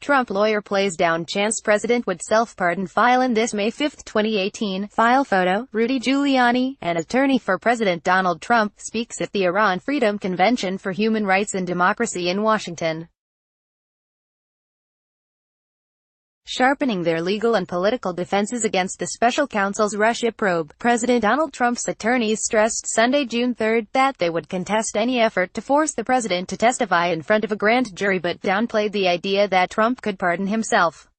Trump lawyer plays down chance president would self-pardon file in this May 5, 2018. File photo, Rudy Giuliani, an attorney for President Donald Trump, speaks at the Iran Freedom Convention for Human Rights and Democracy in Washington. Sharpening their legal and political defenses against the special counsel's Russia probe. President Donald Trump's attorneys stressed Sunday, June 3, that they would contest any effort to force the president to testify in front of a grand jury, but downplayed the idea that Trump could pardon himself.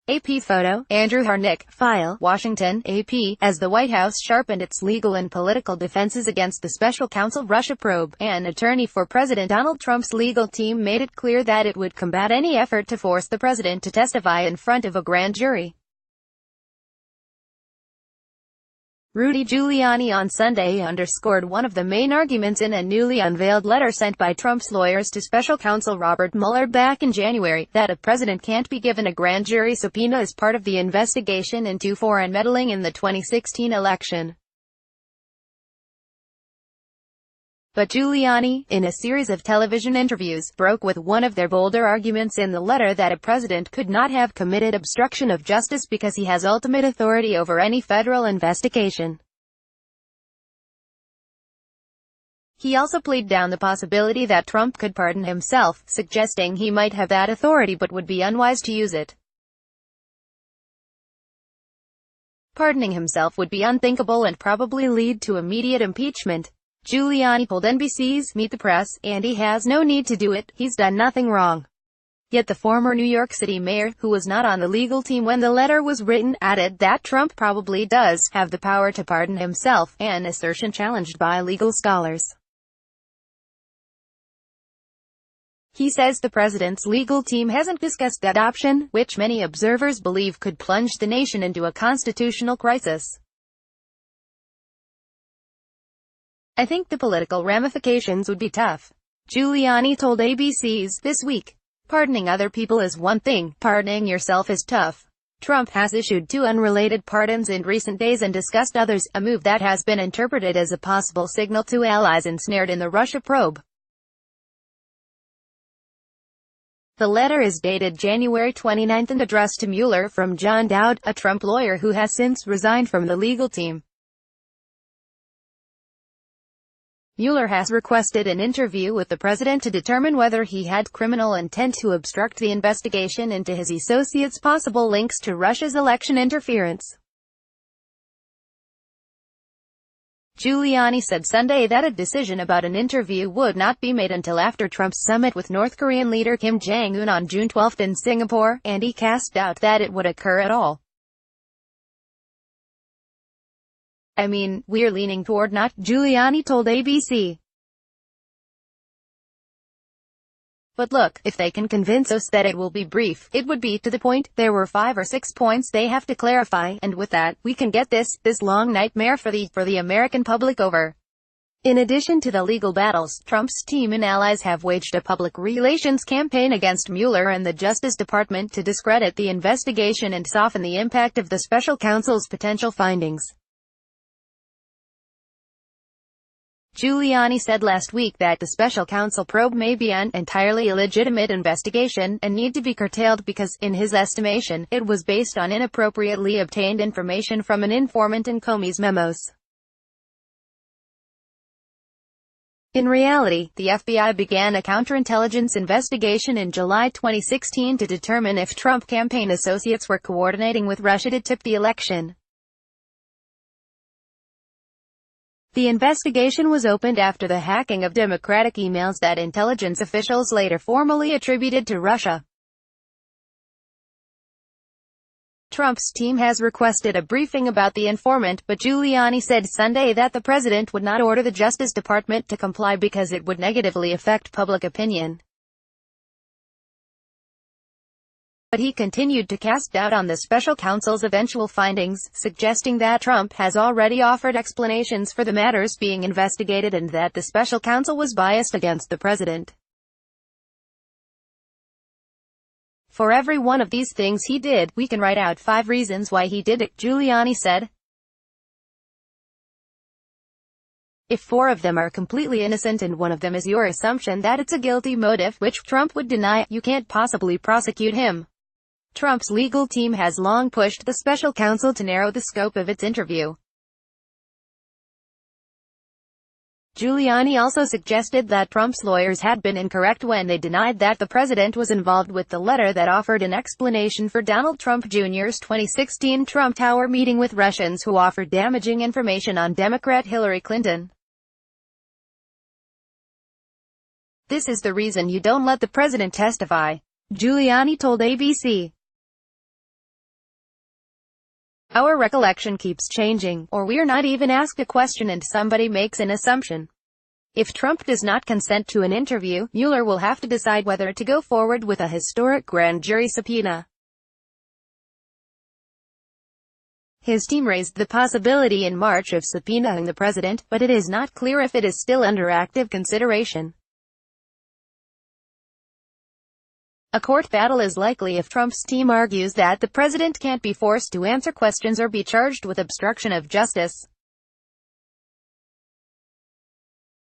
AP photo, Andrew Harnick. File, Washington, AP. As the White House sharpened its legal and political defenses against the special counsel Russia probe, an attorney for President Donald Trump's legal team made it clear that it would combat any effort to force the president to testify in front of a grand jury. Rudy Giuliani on Sunday underscored one of the main arguments in a newly unveiled letter sent by Trump's lawyers to special counsel Robert Mueller back in January, that a president can't be given a grand jury subpoena as part of the investigation into foreign meddling in the 2016 election. But Giuliani, in a series of television interviews, broke with one of their bolder arguments in the letter that a president could not have committed obstruction of justice because he has ultimate authority over any federal investigation. He also played down the possibility that Trump could pardon himself, suggesting he might have that authority but would be unwise to use it. Pardoning himself would be unthinkable and probably lead to immediate impeachment. Giuliani told NBC's Meet the Press, and he has no need to do it, he's done nothing wrong. Yet the former New York City mayor, who was not on the legal team when the letter was written, added that Trump probably does have the power to pardon himself, an assertion challenged by legal scholars. He says the president's legal team hasn't discussed that option, which many observers believe could plunge the nation into a constitutional crisis. I think the political ramifications would be tough, Giuliani told ABC's This Week. Pardoning other people is one thing, pardoning yourself is tough. Trump has issued 2 unrelated pardons in recent days and discussed others, a move that has been interpreted as a possible signal to allies ensnared in the Russia probe. The letter is dated January 29 and addressed to Mueller from John Dowd, a Trump lawyer who has since resigned from the legal team. Mueller has requested an interview with the president to determine whether he had criminal intent to obstruct the investigation into his associates' possible links to Russia's election interference. Giuliani said Sunday that a decision about an interview would not be made until after Trump's summit with North Korean leader Kim Jong-un on June 12 in Singapore, and he cast doubt that it would occur at all. I mean, we're leaning toward not, Giuliani told ABC. But look, if they can convince us that it will be brief, it would be to the point. There were 5 or 6 points they have to clarify, and with that, we can get this long nightmare for the American public over. In addition to the legal battles, Trump's team and allies have waged a public relations campaign against Mueller and the Justice Department to discredit the investigation and soften the impact of the special counsel's potential findings. Giuliani said last week that the special counsel probe may be an entirely illegitimate investigation, and need to be curtailed because, in his estimation, it was based on inappropriately obtained information from an informant in Comey's memos. In reality, the FBI began a counterintelligence investigation in July 2016 to determine if Trump campaign associates were coordinating with Russia to tip the election. The investigation was opened after the hacking of Democratic emails that intelligence officials later formally attributed to Russia. Trump's team has requested a briefing about the informant, but Giuliani said Sunday that the president would not order the Justice Department to comply because it would negatively affect public opinion. But he continued to cast doubt on the special counsel's eventual findings, suggesting that Trump has already offered explanations for the matters being investigated and that the special counsel was biased against the president. For every one of these things he did, we can write out 5 reasons why he did it, Giuliani said. If 4 of them are completely innocent and one of them is your assumption that it's a guilty motive, which Trump would deny, you can't possibly prosecute him. Trump's legal team has long pushed the special counsel to narrow the scope of its interview. Giuliani also suggested that Trump's lawyers had been incorrect when they denied that the president was involved with the letter that offered an explanation for Donald Trump Jr.'s 2016 Trump Tower meeting with Russians who offered damaging information on Democrat Hillary Clinton. "This is the reason you don't let the president testify," Giuliani told ABC. "Our recollection keeps changing, or we're not even asked a question and somebody makes an assumption. If Trump does not consent to an interview, Mueller will have to decide whether to go forward with a historic grand jury subpoena." His team raised the possibility in March of subpoenaing the president, but it is not clear if it is still under active consideration. A court battle is likely if Trump's team argues that the president can't be forced to answer questions or be charged with obstruction of justice.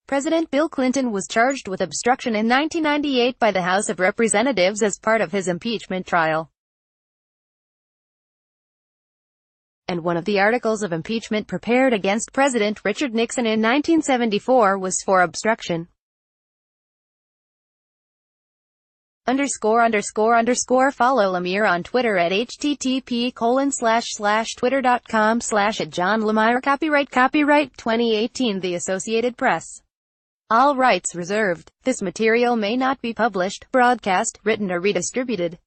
President Bill Clinton was charged with obstruction in 1998 by the House of Representatives as part of his impeachment trial. And one of the articles of impeachment prepared against President Richard Nixon in 1974 was for obstruction. Follow Lemire on Twitter at http://twitter.com/@JohnLemire. Copyright 2018 The Associated Press. All rights reserved. This material may not be published, broadcast, written or redistributed.